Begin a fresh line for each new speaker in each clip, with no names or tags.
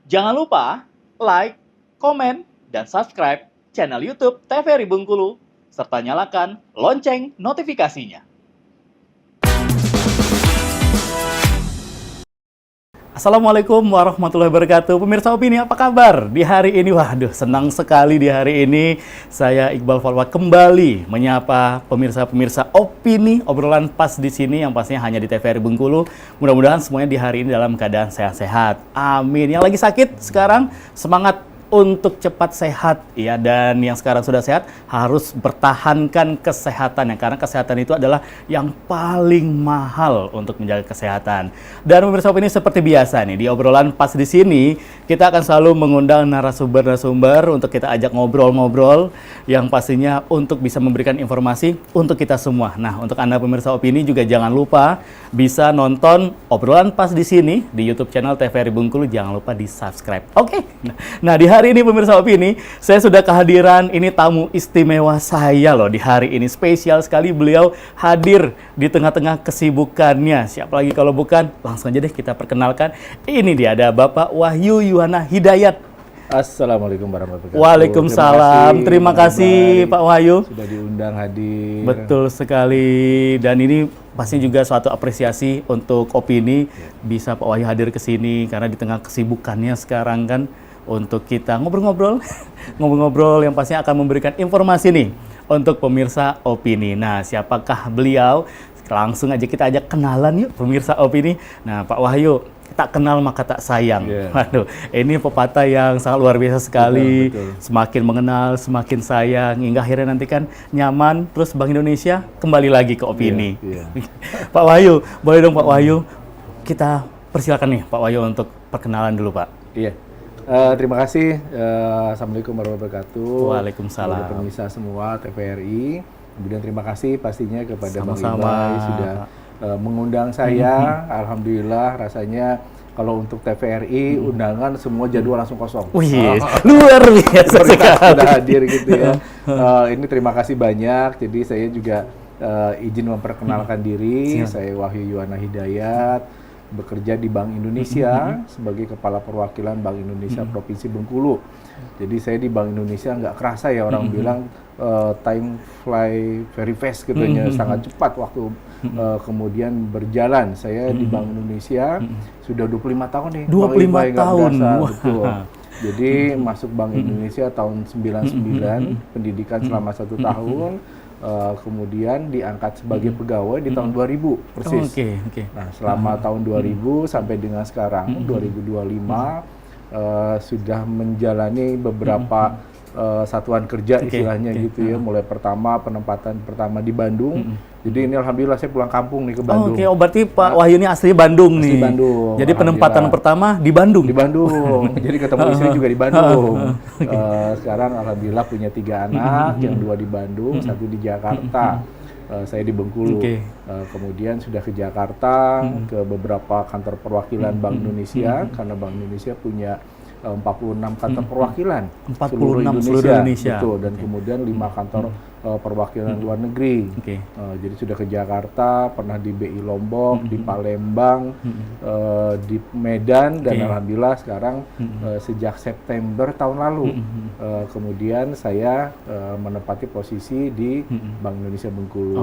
Jangan lupa like, komen, dan subscribe channel YouTube TVRI Bengkulu, serta nyalakan lonceng notifikasinya. Assalamualaikum warahmatullahi wabarakatuh. Pemirsa Opini, apa kabar? Di hari ini, waduh, senang sekali di hari ini saya Iqbal Falwa kembali menyapa pemirsa-pemirsa Opini, obrolan pas di sini yang pastinya hanya di TVRI Bengkulu. Mudah-mudahan semuanya di hari ini dalam keadaan sehat-sehat. Amin. Yang lagi sakit sekarang semangat untuk cepat sehat ya, dan yang sekarang sudah sehat harus bertahankan kesehatannya karena kesehatan itu adalah yang paling mahal untuk menjaga kesehatan. Dan pemirsa Opini, seperti biasa nih di obrolan pas di sini kita akan selalu mengundang narasumber untuk kita ajak ngobrol-ngobrol yang pastinya untuk bisa memberikan informasi untuk kita semua. Nah, untuk Anda pemirsa Opini juga jangan lupa bisa nonton obrolan pas di sini di YouTube channel TVRI Bengkulu, jangan lupa di-subscribe. Oke. Nah, di hari ini pemirsa Opini, saya sudah kehadiran ini tamu istimewa saya loh di hari ini. Spesial sekali beliau hadir di tengah-tengah kesibukannya. Siapa lagi kalau bukan, langsung aja deh kita perkenalkan. Ini dia, ada Bapak Wahyu Yuwana Hidayat.
Assalamualaikum warahmatullahi wabarakatuh.
Waalaikumsalam. Terima kasih Pak Wahyu.
Sudah diundang hadir.
Betul sekali. Dan ini pasti juga suatu apresiasi untuk Opini bisa Pak Wahyu hadir ke sini karena di tengah kesibukannya sekarang kan, untuk kita ngobrol-ngobrol, ngobrol-ngobrol yang pastinya akan memberikan informasi nih untuk pemirsa Opini. Nah, siapakah beliau? Langsung aja kita ajak kenalan yuk pemirsa Opini. Nah, Pak Wahyu, tak kenal maka tak sayang. Waduh, ini pepatah yang sangat luar biasa sekali.
Betul.
Semakin mengenal, semakin sayang, hingga akhirnya nanti kan nyaman. Terus Bank Indonesia kembali lagi ke Opini. Pak Wahyu, boleh dong Pak Wahyu, kita persilakan nih Pak Wahyu untuk perkenalan dulu Pak.
Iya. Terima kasih. Assalamualaikum warahmatullahi wabarakatuh.
Waalaikumsalam.
Pemirsa semua TVRI. Kemudian terima kasih pastinya kepada Bang
Sama-sama.
Ibai sudah mengundang saya. Alhamdulillah, rasanya kalau untuk TVRI undangan semua jadwal langsung kosong.
Wih, luar biasa sekali.
Sudah hadir gitu ya. Ini terima kasih banyak. Jadi saya juga izin memperkenalkan diri. Saya Wahyu Yuwana Hidayat, bekerja di Bank Indonesia sebagai Kepala Perwakilan Bank Indonesia Provinsi Bengkulu. Jadi saya di Bank Indonesia nggak kerasa ya, orang bilang time fly very fast gitu ya, sangat cepat waktu kemudian berjalan. Saya di Bank Indonesia sudah 25 tahun nih.
25 tahun.
Betul. Jadi masuk Bank Indonesia tahun 99, pendidikan selama 1 tahun. Kemudian diangkat sebagai pegawai di tahun 2000 persis. Nah, selama tahun 2000 sampai dengan sekarang 2025 sudah menjalani beberapa satuan kerja istilahnya gitu ya. Mulai penempatan pertama di Bandung. Jadi ini alhamdulillah saya pulang kampung nih ke Bandung.
Oh, berarti Pak Wahyu ini asli Bandung nih.
Asli Bandung.
Jadi penempatan pertama di Bandung.
Di Bandung. Jadi ketemu istri juga di Bandung. Sekarang alhamdulillah punya 3 anak, yang 2 di Bandung, 1 di Jakarta. Saya di Bengkulu. Kemudian sudah ke Jakarta, ke beberapa kantor perwakilan Bank Indonesia, karena Bank Indonesia punya 46 kantor perwakilan
46 seluruh Indonesia.
Betul, dan kemudian 5 kantor perwakilan luar negeri. Jadi sudah ke Jakarta, pernah di BI Lombok, di Palembang, di Medan, dan alhamdulillah sekarang sejak September tahun lalu kemudian saya menempati posisi di Bank Indonesia Bengkulu.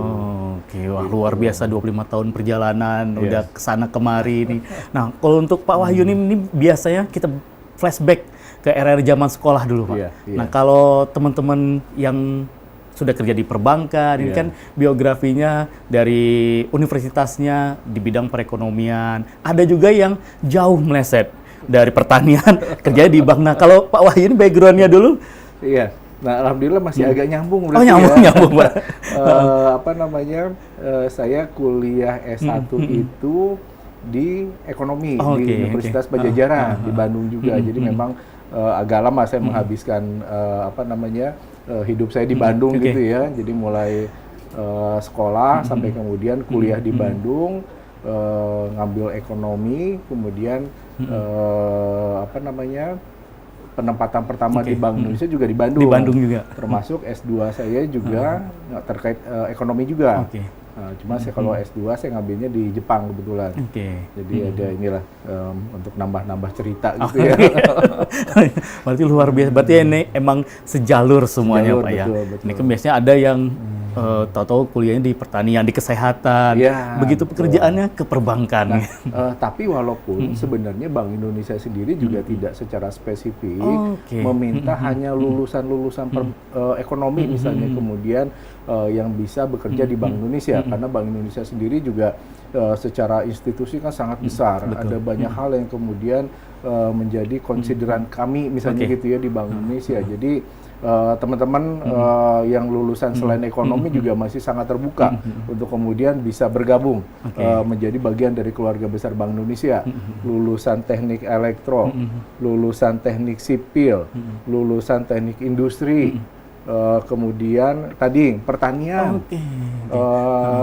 Wah, luar biasa 25 tahun perjalanan, udah kesana kemari nih. Nah, kalau untuk Pak Wahyu ini biasanya kita flashback ke era zaman sekolah dulu Pak. Nah, kalau teman-teman yang sudah kerja di perbankan, ini kan biografinya dari universitasnya di bidang perekonomian. Ada juga yang jauh meleset dari pertanian, kerja di bank. Nah, kalau Pak Wahyu ini background-nya dulu?
Iya. Nah, alhamdulillah masih agak nyambung.
Nyambung, Pak.
Saya kuliah S1 itu di ekonomi di Universitas Padjadjaran di Bandung juga. Jadi memang agak lama saya menghabiskan hidup saya di Bandung gitu ya. Jadi mulai sekolah sampai kemudian kuliah di Bandung, ngambil ekonomi, kemudian penempatan pertama di Bank Indonesia juga di Bandung.
Di Bandung juga.
Termasuk S2 saya juga terkait ekonomi juga. Cuma saya kalau S2 saya ngambilnya di Jepang kebetulan.
Oke.
Jadi ada inilah untuk nambah-nambah cerita gitu ya.
Berarti luar biasa. Berarti ini emang sejalur semuanya,
Sejalur,
Pak ya.
betul.
Ini kan biasanya ada yang tahu-tahu kuliahnya di pertanian, di kesehatan.
Ya,
begitu pekerjaannya ke perbankan.
Tapi walaupun sebenarnya Bank Indonesia sendiri juga tidak secara spesifik
Oke.
meminta hanya lulusan-lulusan ekonomi misalnya kemudian yang bisa bekerja di Bank Indonesia, karena Bank Indonesia sendiri juga secara institusi kan sangat besar.
Betul.
Ada banyak hal yang kemudian menjadi konsideran kami misalnya
Oke.
gitu ya di Bank Indonesia. Jadi teman-teman yang lulusan selain ekonomi juga masih sangat terbuka untuk kemudian bisa bergabung menjadi bagian dari keluarga besar Bank Indonesia. Lulusan teknik elektro, lulusan teknik sipil, lulusan teknik industri, kemudian tadi pertanian,
Oke.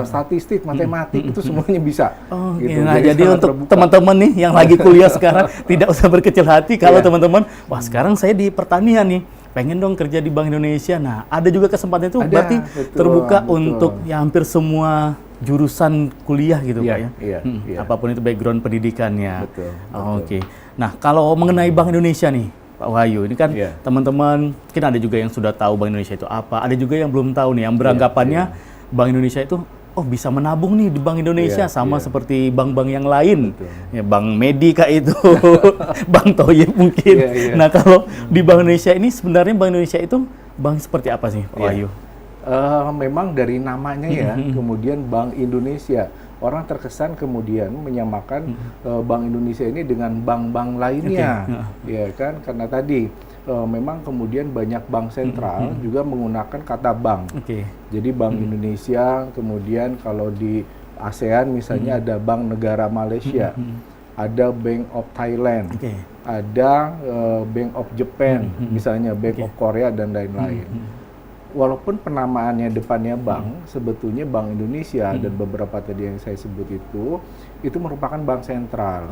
statistik, matematik itu semuanya bisa.
Oke,
Gitu.
nah jadi
sangat
untuk
terbuka.
teman-teman nih yang lagi kuliah sekarang tidak usah berkecil hati kalau teman-teman, wah sekarang saya di pertanian nih, pengen dong kerja di Bank Indonesia. Nah, ada juga kesempatan itu
Ada,
berarti
betul,
terbuka
betul.
untuk ya hampir semua jurusan kuliah gitu,
Iya,
Pak ya.
iya, iya.
Apapun itu background pendidikannya.
Betul,
Oh, Oke. Nah, kalau mengenai Bank Indonesia nih, Pak Wahyu, ini kan
Iya.
teman-teman mungkin ada juga yang sudah tahu Bank Indonesia itu apa, ada juga yang belum tahu nih, yang beranggapannya Bank Indonesia itu oh bisa menabung nih di Bank Indonesia
Iya,
sama
iya.
seperti bank-bank yang lain.
Betul.
Ya, Bank Medika itu, Bank Toyib mungkin.
Iya, iya.
Nah, kalau di Bank Indonesia ini sebenarnya Bank Indonesia itu bank seperti apa sih, Pak
Iya.
Wahyu?
Memang dari namanya ya, kemudian Bank Indonesia. Orang terkesan kemudian menyamakan Bank Indonesia ini dengan bank-bank lainnya, ya kan? Karena tadi memang kemudian banyak bank sentral juga menggunakan kata bank.
Oke.
Jadi Bank Indonesia, kemudian kalau di ASEAN misalnya ada Bank Negara Malaysia, ada Bank of Thailand,
Oke.
ada Bank of Japan, misalnya Bank of Korea dan lain-lain. Walaupun penamaannya depannya bank, sebetulnya Bank Indonesia dan beberapa tadi yang saya sebut itu merupakan bank sentral.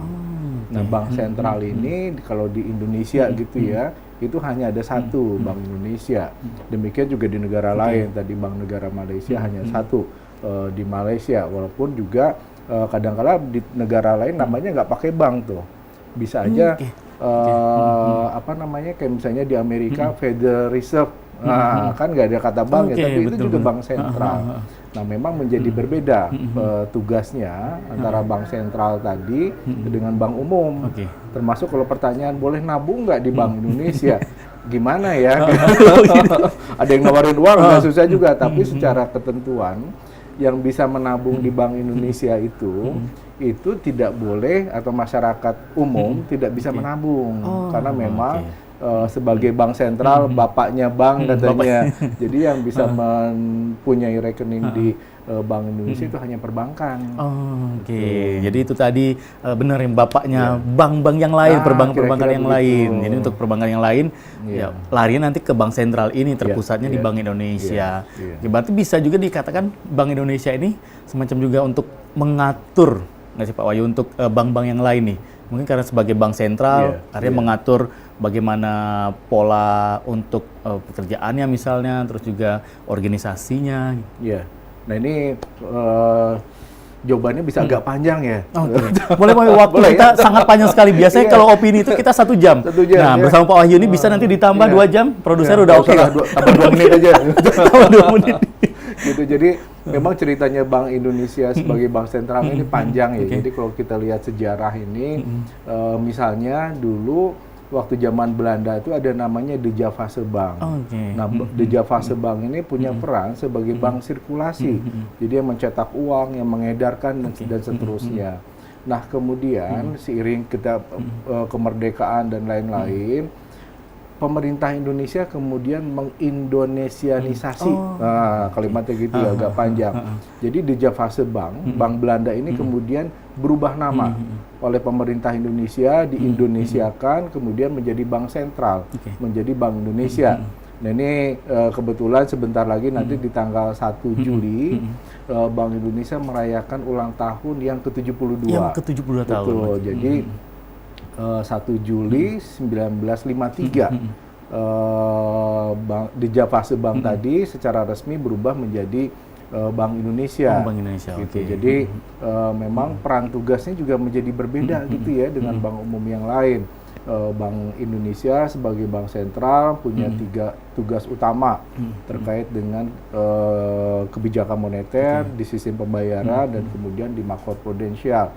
Nah, bank sentral ini kalau di Indonesia gitu ya, itu hanya ada satu Bank Indonesia. Demikian juga di negara lain, tadi Bank Negara Malaysia hanya satu di Malaysia. Walaupun juga kadang-kala di negara lain namanya nggak pakai bank tuh, bisa aja apa namanya kayak misalnya di Amerika Federal Reserve. Nah, kan nggak ada kata bank ya, tapi itu juga bank sentral. Nah, memang menjadi berbeda tugasnya antara bank sentral tadi dengan bank umum.
Oke.
Termasuk kalau pertanyaan boleh nabung nggak di Bank Indonesia? Gimana ya? Ada yang nawarin uang, nggak susah juga. Tapi secara ketentuan yang bisa menabung di Bank Indonesia itu tidak boleh atau masyarakat umum tidak bisa menabung karena memang sebagai bank sentral bapaknya bank katanya. Jadi yang bisa mempunyai rekening di Bank Indonesia itu hanya perbankan.
Oke. Jadi itu tadi benar yang bapaknya bank-bank yang lain,
Nah,
perbankan
kira-kira
yang
begitu.
lain. Jadi untuk perbankan yang lain ya larinya nanti ke bank sentral ini terpusatnya di
iya.
Bank Indonesia.
Iya.
Oke, berarti bisa juga dikatakan Bank Indonesia ini semacam juga untuk mengatur nggak sih Pak Wahyu untuk bank-bank yang lain nih. Mungkin karena sebagai bank sentral, artinya mengatur bagaimana pola untuk pekerjaannya misalnya, terus juga organisasinya.
Iya. Nah ini jawabannya bisa agak panjang ya.
Oke. Boleh waktu
Boleh,
kita
ya?
sangat panjang sekali. Biasanya
Iya.
kalau opini itu kita 1 jam.
1 jam,
Nah,
ya.
bersama Pak Wahyu ini bisa nanti ditambah 2 jam. Produser
Ya,
udah
nggak
oke
usah
lah.
lah, tambah 2 menit aja.
Tambah 2 menit.
Gitu. Jadi memang ceritanya Bank Indonesia sebagai bank sentral ini panjang ya. Jadi kalau kita lihat sejarah ini, misalnya dulu waktu zaman Belanda itu ada namanya De Javase Bank.
Oke.
Nah, De Javase Bank ini punya peran sebagai bank sirkulasi. Jadi yang mencetak uang, yang mengedarkan dan seterusnya. Nah, kemudian seiring kita kemerdekaan dan lain-lain, pemerintah Indonesia kemudian mengindonesianisasi. Nah, kalimatnya gitu ya, agak panjang. Jadi De Javase Bank, Bank Belanda ini kemudian berubah nama oleh pemerintah Indonesia, diindonesiakan, kemudian menjadi bank sentral, menjadi Bank Indonesia. Nah ini kebetulan sebentar lagi nanti di tanggal 1 Juli Bank Indonesia merayakan ulang tahun yang ke-72.
Yang ke-72 tahun.
Betul, jadi 1 Juli 1953 De Javase Bank tadi secara resmi berubah menjadi Bank Indonesia.
Bank Indonesia,
Gitu.
oke.
Jadi memang peran tugasnya juga menjadi berbeda gitu ya dengan bank umum yang lain. Bank Indonesia sebagai bank sentral punya 3 tugas utama terkait dengan kebijakan moneter di sistem pembayaran dan kemudian di makroprudensial.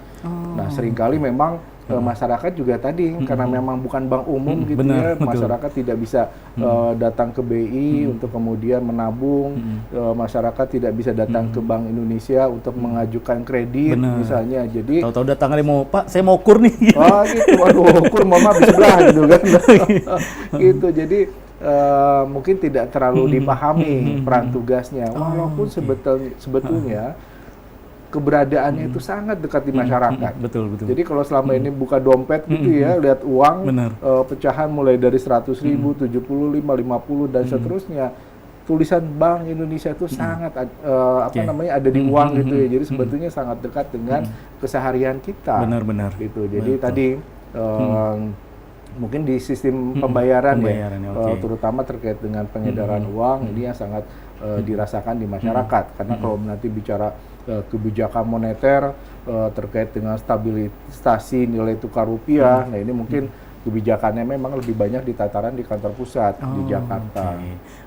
Nah, seringkali memang masyarakat juga tadi karena memang bukan bank umum gitu
benar,
ya,
betul.
masyarakat tidak bisa datang ke BI untuk kemudian menabung, masyarakat tidak bisa datang ke Bank Indonesia untuk mengajukan kredit
Benar.
misalnya. Jadi
Tahu-tahu datang kali mau, Pak, saya mau kur nih.
oh gitu, waduh, ukur mama di sebelah gitu kan. Gitu, jadi mungkin tidak terlalu dipahami peran tugasnya. Walaupun sebetulnya keberadaannya itu sangat dekat di masyarakat.
Betul, betul.
Jadi kalau selama ini buka dompet gitu ya, lihat uang,
Benar.
pecahan mulai dari 100.000, 75, 50 dan seterusnya. Tulisan Bank Indonesia itu sangat ada di uang gitu ya. Jadi sebetulnya sangat dekat dengan keseharian kita.
Benar-benar.
Gitu. Jadi tadi mungkin di sistem pembayaran ya,
oke.
terutama terkait dengan pengedaran uang ini yang sangat dirasakan di masyarakat. Karena kalau nanti bicara kebijakan moneter terkait dengan stabilisasi nilai tukar rupiah, nah ini mungkin kebijakannya memang lebih banyak di tataran di kantor pusat di Jakarta.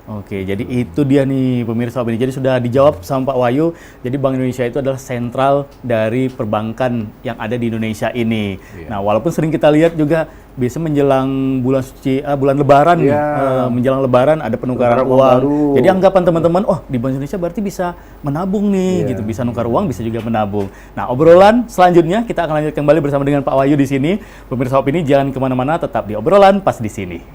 Oke, jadi itu dia nih pemirsa Opini. Jadi sudah dijawab sama Pak Wahyu. Jadi Bank Indonesia itu adalah sentral dari perbankan yang ada di Indonesia ini. Nah, walaupun sering kita lihat juga biasa menjelang bulan suci, bulan Lebaran, menjelang Lebaran ada penukaran uang.
Baru.
Jadi anggapan teman-teman, oh di Bank Indonesia berarti bisa menabung nih, gitu, bisa nukar uang, bisa juga menabung. Nah, obrolan selanjutnya kita akan lanjut kembali bersama dengan Pak Wahyu di sini. Pemirsa Opini jangan kemana-mana, tetap di obrolan pas di sini.